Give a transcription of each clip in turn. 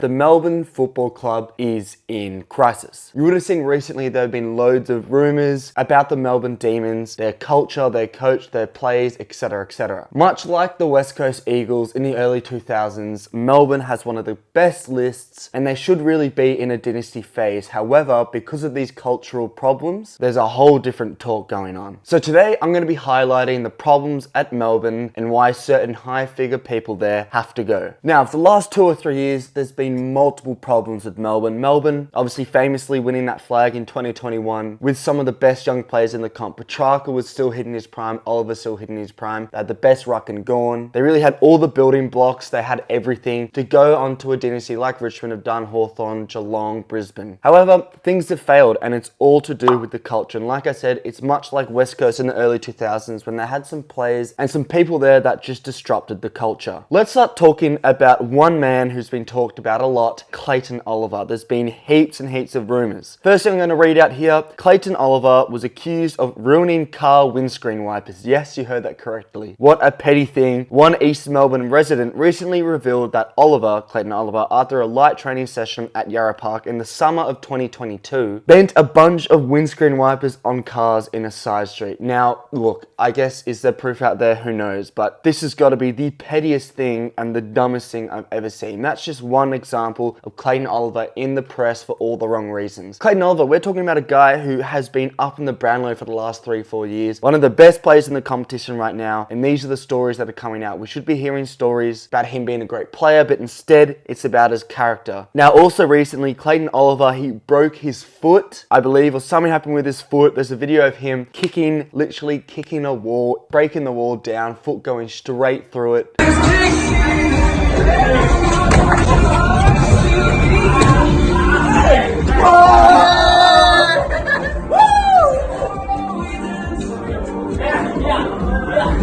The Melbourne Football Club is in crisis. You would have seen recently there have been loads of rumours about the Melbourne Demons, their culture, their coach, their plays, etc, etc. Much like the West Coast Eagles in the early 2000s, Melbourne has one of the best lists and they should really be in a dynasty phase. However, because of these cultural problems, there's a whole different talk going on. So today I'm going to be highlighting the problems at Melbourne and why certain high-figure people there have to go. Now, for the last 2 or 3 years, there's been multiple problems with Melbourne. Melbourne obviously famously winning that flag in 2021 with some of the best young players in the comp. Petrarca was still hitting his prime, Oliver still hitting his prime. They had the best ruck and gone. They really had all the building blocks, they had everything to go onto a dynasty like Richmond have done, Hawthorn, Geelong, Brisbane. However, things have failed and it's all to do with the culture. And like I said, it's much like West Coast in the early 2000s when they had some players and some people there that just disrupted the culture. Let's start talking about one man who's been talked about a lot, Clayton Oliver. There's been heaps and heaps of rumours. First thing I'm going to read out here, Clayton Oliver was accused of ruining car windscreen wipers. Yes, you heard that correctly. What a petty thing. One East Melbourne resident recently revealed that Clayton Oliver, after a light training session at Yarra Park in the summer of 2022, bent a bunch of windscreen wipers on cars in a side street. Now, look, I guess is there proof out there? Who knows? But this has got to be the pettiest thing and the dumbest thing I've ever seen. That's just one example of Clayton Oliver in the press for all the wrong reasons. Clayton Oliver, we're talking about a guy who has been up in the Brownlow for the last 3-4 years. One of the best players in the competition right now. And these are the stories that are coming out. We should be hearing stories about him being a great player, but instead it's about his character. Now, also recently, Clayton Oliver, he broke his foot, I believe, or something happened with his foot. There's a video of him literally kicking a wall, breaking the wall down, foot going straight through it.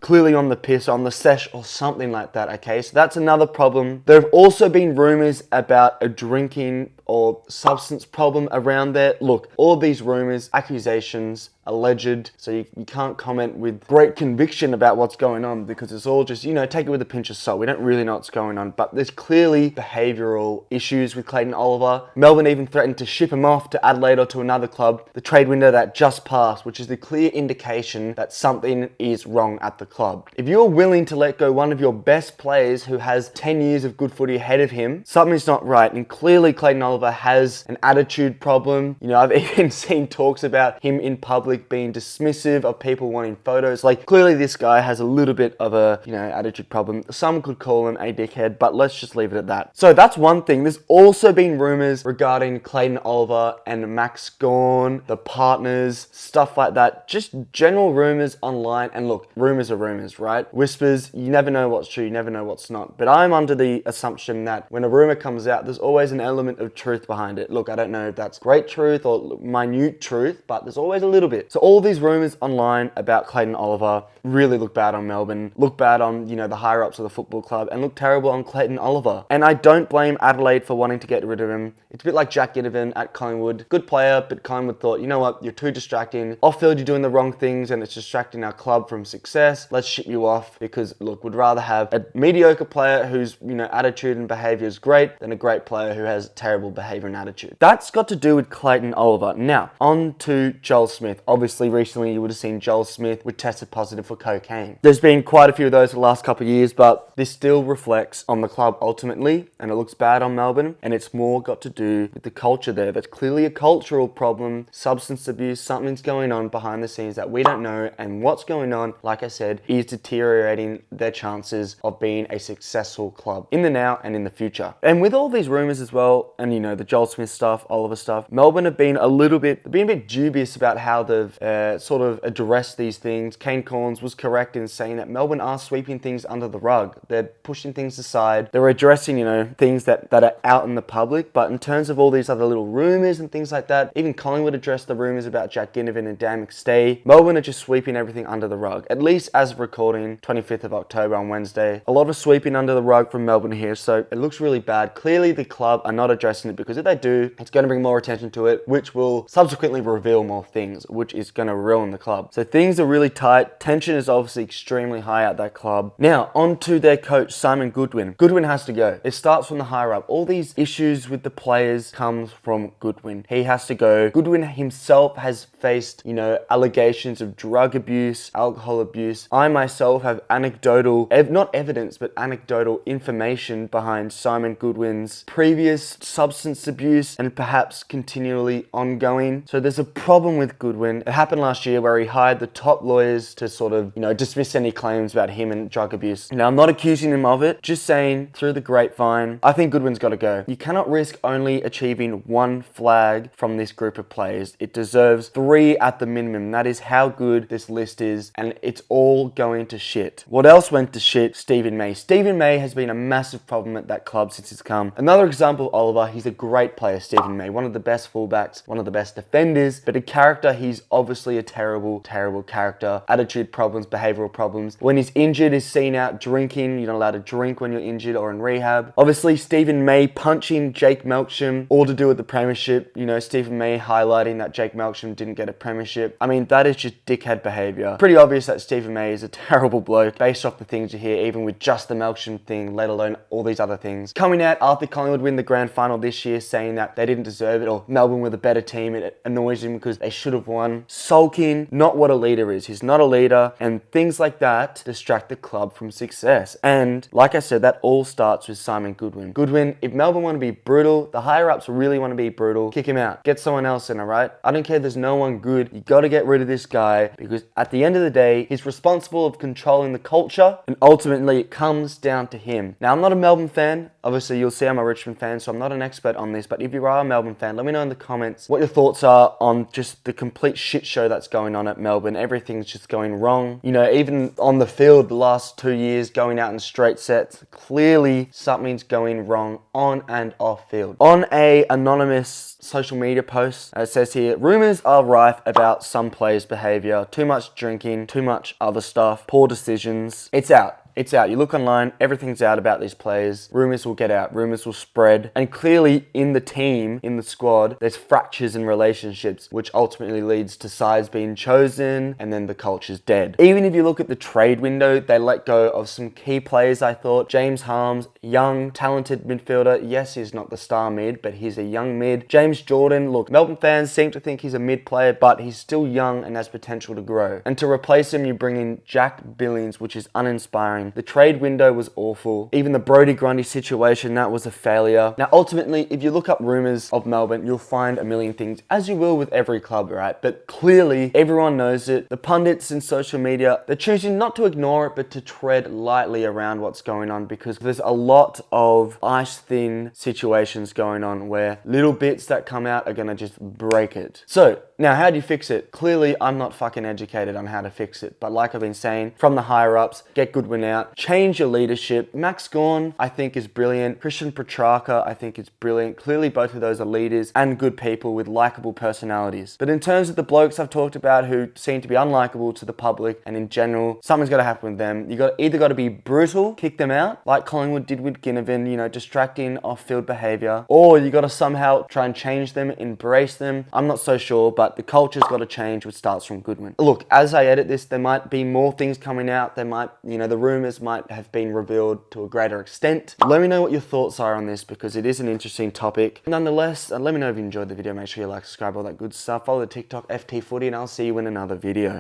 Clearly on the piss, on the sesh or something like that, okay? So that's another problem. There have also been rumors about a drinking or substance problem around there. Look, all these rumors, accusations, alleged, so you can't comment with great conviction about what's going on because it's all just, take it with a pinch of salt. We don't really know what's going on, but there's clearly behavioural issues with Clayton Oliver. Melbourne even threatened to ship him off to Adelaide or to another club, the trade window that just passed, which is the clear indication that something is wrong at the club. If you're willing to let go one of your best players who has 10 years of good footy ahead of him, something's not right, and clearly Clayton Oliver has an attitude problem. I've even seen talks about him in public being dismissive of people wanting photos. Like, clearly this guy has a little bit of a, attitude problem. Some could call him a dickhead, but let's just leave it at that. So that's one thing. There's also been rumors regarding Clayton Oliver and Max Gawn, the partners, stuff like that. Just general rumors online. And look, rumors are rumors, right? Whispers, you never know what's true, you never know what's not. But I'm under the assumption that when a rumor comes out, there's always an element of truth behind it. Look, I don't know if that's great truth or minute truth, but there's always a little bit. So all these rumors online about Clayton Oliver really look bad on Melbourne, look bad on, the higher ups of the football club, and look terrible on Clayton Oliver. And I don't blame Adelaide for wanting to get rid of him. It's a bit like Jack Ginnivan at Collingwood. Good player, but Collingwood thought, you know what, you're too distracting. Off-field, you're doing the wrong things and it's distracting our club from success. Let's ship you off because, look, we'd rather have a mediocre player whose, attitude and behaviour is great than a great player who has terrible behaviour and attitude. That's got to do with Clayton Oliver. Now, on to Joel Smith. Obviously, recently you would have seen Joel Smith was tested positive for cocaine. There's been quite a few of those for the last couple of years, but this still reflects on the club ultimately, and it looks bad on Melbourne, and it's more got to do with the culture there. That's clearly a cultural problem, substance abuse, something's going on behind the scenes that we don't know, and what's going on, like I said, is deteriorating their chances of being a successful club in the now and in the future. And with all these rumours as well, and the Joel Smith stuff, Oliver stuff, Melbourne have been a bit dubious about how they've sort of addressed these things. Kane Corns was correct in saying that Melbourne are sweeping things under the rug. They're pushing things aside. They're addressing, things that are out in the public. But in terms of all these other little rumours and things like that, even Collingwood addressed the rumours about Jack Ginnivan and Dan McStay. Melbourne are just sweeping everything under the rug. At least as of recording, 25th of October on Wednesday. A lot of sweeping under the rug from Melbourne here, so it looks really bad. Clearly the club are not addressing it because if they do, it's going to bring more attention to it, which will subsequently reveal more things, which is going to ruin the club. So things are really tight. Tension is obviously extremely high at that club. Now, on to their coach, Simon Goodwin. Goodwin has to go. It starts from the higher up. All these issues with the players comes from Goodwin. He has to go. Goodwin himself has faced, allegations of drug abuse, alcohol abuse. I myself have anecdotal, not evidence, but anecdotal information behind Simon Goodwin's previous substance abuse and perhaps continually ongoing. So there's a problem with Goodwin. It happened last year where he hired the top lawyers to sort of, dismiss any claims about him and drug abuse. Now, I'm not accusing him of it, just saying through the grapevine, I think Goodwin's got to go. You cannot risk only achieving one flag from this group of players. It deserves 3 at the minimum. That is how good this list is, and it's all going to shit. What else went to shit? Stephen May. Stephen May has been a massive problem at that club since he's come. Another example, Oliver, he's a great player, Stephen May. One of the best fullbacks, one of the best defenders, but a character, he's obviously a terrible, terrible character. Attitude problems, behavioral problems. When he's injured, he's seen out drinking. You're not allowed to drink when you're injured or in rehab. Obviously, Stephen May punching Jake Melksham, all to do with the premiership. Stephen May highlighting that Jake Melksham didn't get a premiership. I mean, that is just dickhead behavior. Pretty obvious that Stephen May is a terrible bloke based off the things you hear, even with just the Melksham thing, let alone all these other things. Coming out after Collingwood win the grand final this year, saying that they didn't deserve it or Melbourne were the better team. It annoys him because they should have won. Sulking, not what a leader is. He's not a leader, and things like that distract the club from success. And like I said, that all starts with Simon Goodwin. Goodwin, if Melbourne want to be brutal, the higher ups really want to be brutal, kick him out. Get someone else in, alright? I don't care, there's no one good. You got to get rid of this guy because at the end of the day, he's responsible of controlling the culture, and ultimately it comes down to him. Now, I'm not a Melbourne fan. Obviously, you'll see I'm a Richmond fan, so I'm not an expert on this, but if you are a Melbourne fan, let me know in the comments what your thoughts are on just the complete shit show that's going on at Melbourne. Everything's just going wrong. Even on the field the last 2 years, going out in straight sets, clearly something's going wrong on and off field. On a anonymous social media post, it says here, rumors are rife about some players' behavior, too much drinking, too much other stuff, poor decisions. It's out. It's out. You look online, everything's out about these players. Rumors will get out. Rumors will spread. And clearly in the team, in the squad, there's fractures in relationships, which ultimately leads to sides being chosen, and then the culture's dead. Even if you look at the trade window, they let go of some key players, I thought. James Harmes, young, talented midfielder. Yes, he's not the star mid, but he's a young mid. James Jordan, look, Melbourne fans seem to think he's a mid player, but he's still young and has potential to grow. And to replace him, you bring in Jack Billings, which is uninspiring. The trade window was awful. Even the Brodie Grundy situation, that was a failure. Now, ultimately, if you look up rumors of Melbourne, you'll find a million things, as you will with every club, right? But clearly, everyone knows it. The pundits in social media, they're choosing not to ignore it, but to tread lightly around what's going on, because there's a lot of ice-thin situations going on where little bits that come out are gonna just break it. So, now, how do you fix it? Clearly, I'm not fucking educated on how to fix it. But like I've been saying, from the higher-ups, get Goodwin out. Change your leadership. Max Gawn, I think, is brilliant. Christian Petrarca, I think, is brilliant. Clearly, both of those are leaders and good people with likable personalities. But in terms of the blokes I've talked about who seem to be unlikable to the public and in general, something's got to happen with them. You either got to be brutal, kick them out, like Collingwood did with Ginnivan, distracting off-field behaviour, or you got to somehow try and change them, embrace them. I'm not so sure, but the culture's got to change, which starts from Goodwin. Look, as I edit this, there might be more things coming out. There might, the rumours might have been revealed to a greater extent. Let me know what your thoughts are on this, because it is an interesting topic. Nonetheless, let me know if you enjoyed the video. Make sure you like, subscribe, all that good stuff. Follow the TikTok FTFooty, and I'll see you in another video.